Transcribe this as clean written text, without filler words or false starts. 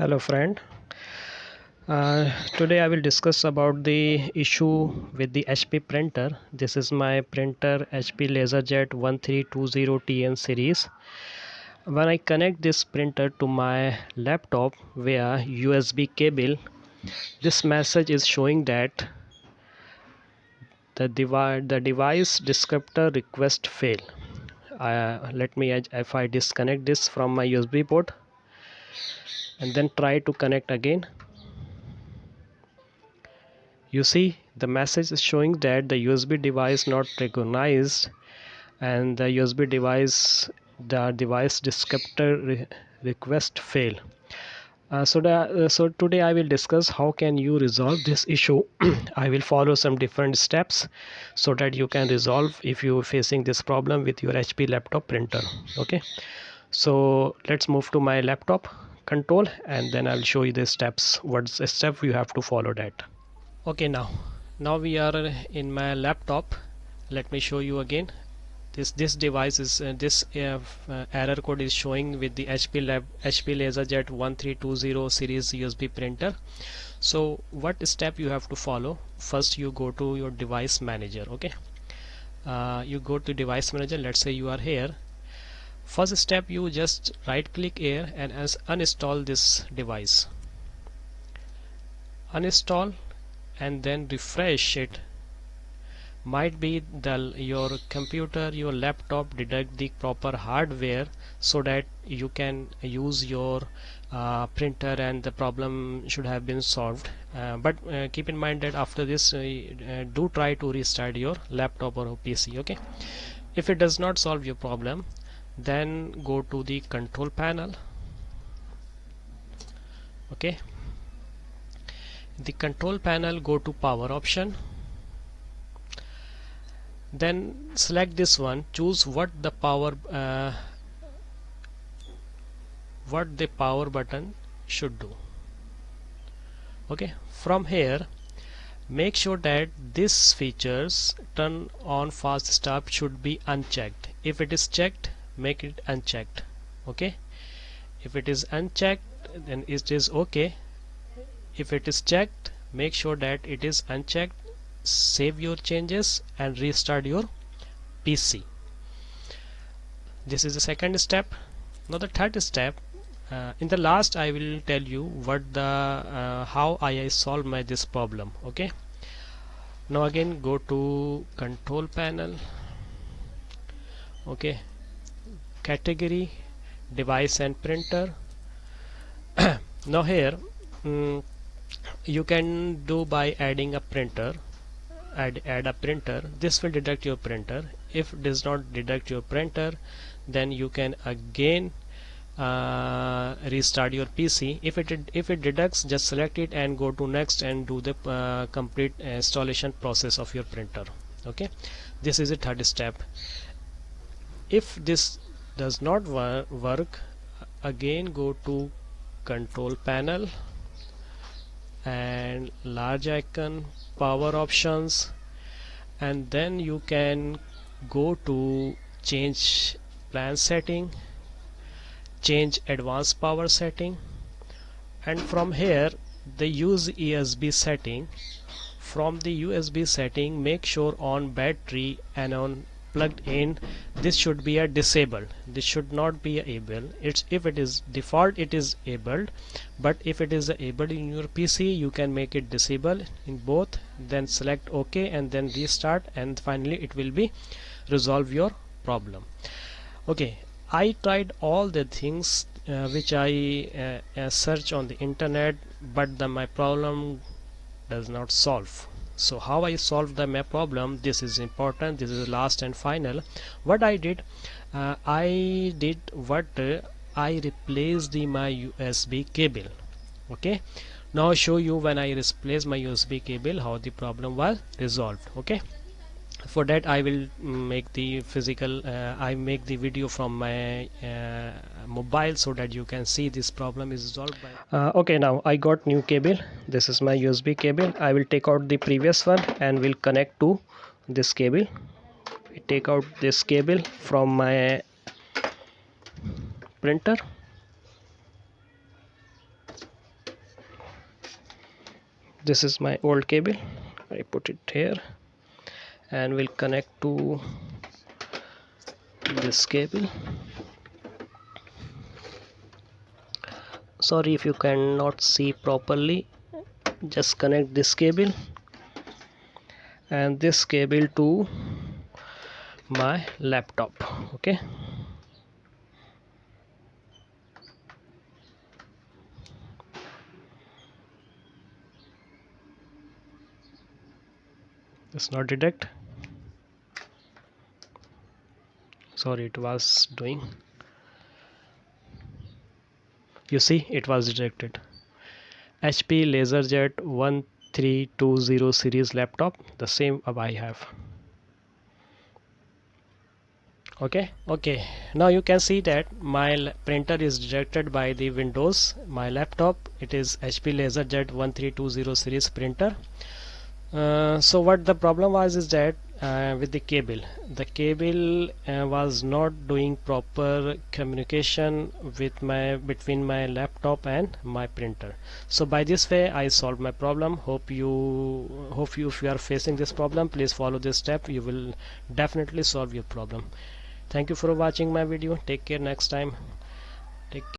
Hello friend. Today I will discuss about the issue with the HP printer. This is my printer HP Laserjet 1320TN series. When I connect this printer to my laptop via USB cable, this message is showing that the device descriptor request fail. If I disconnect this from my USB port and then try to connect again, you see the message is showing that the USB device not recognized and the device descriptor request fail. So today I will discuss how can you resolve this issue. I will follow some different steps so that you can resolve if you facing this problem with your HP laptop printer. Okay, so let's move to my laptop control and then I'll show you the steps. What's the step you have to follow that. Okay, now we are in my laptop. Let me show you again. This device is error code is showing with the HP Laserjet 1320 series USB printer. So what step you have to follow? First you go to your device manager. Okay, you go to device manager. Let's say you are here. First step, you just right click here and uninstall this device. Uninstall and then refresh it. Might be your computer, your laptop detect the proper hardware so that you can use your printer and the problem should have been solved. But keep in mind that after this do try to restart your laptop or PC. Okay, if it does not solve your problem, then go to the control panel. Okay, the control panel, go to power option, then select this one, choose what the power button should do. Okay, from here make sure that this features turn on fast start should be unchecked. If it is checked, make it unchecked. Okay, if it is unchecked, then it is okay. If it is checked, make sure that it is unchecked. Save your changes and restart your PC. This is the second step. Now the third step, in the last I will tell you what the how I solve this problem. Okay, now again go to control panel. Okay, category, device and printer. Now here you can do by adding a printer. Add a printer. This will detect your printer. If it does not detect your printer, then you can again restart your PC. If it detects, just select it and go to next and do the complete installation process of your printer. Okay, this is the third step. If this does not work, again go to control panel and large icon, power options, and then you can go to change plan setting, change advanced power setting, and from here the use USB setting. From the USB setting, make sure on battery and on plugged in, this should be a disabled. This should not be able. If it is default, it is enabled, but if it is enabled in your PC, you can make it disable in both. Then select OK and then restart, and finally it will be resolve your problem. Okay, I tried all the things which I search on the internet, but my problem does not solve. So how I solved my problem, this is important, this is last and final. What I did, I replaced my USB cable. Okay, now show you when I replace my USB cable how the problem was resolved. Okay, for that I will make the I make the video from my mobile so that you can see this problem is resolved by okay, now I got new cable. This is my USB cable. I will take out the previous one and will connect to this cable. We take out this cable from my printer. this is my old cable. I put it here and will connect to this cable. Sorry if you cannot see properly, just connect this cable and this cable to my laptop. Okay, it's not detect. Sorry, it was doing. You see, it was detected. HP Laserjet 1320 series laptop, the same I have. Okay, now you can see that my printer is detected by the Windows. My laptop, it is HP Laserjet 1320 series printer. So what the problem was is that with the cable was not doing proper communication with between my laptop and my printer. So by this way I solved my problem. Hope you if you are facing this problem, please follow this step. You will definitely solve your problem. Thank you for watching my video. Take care next time. Take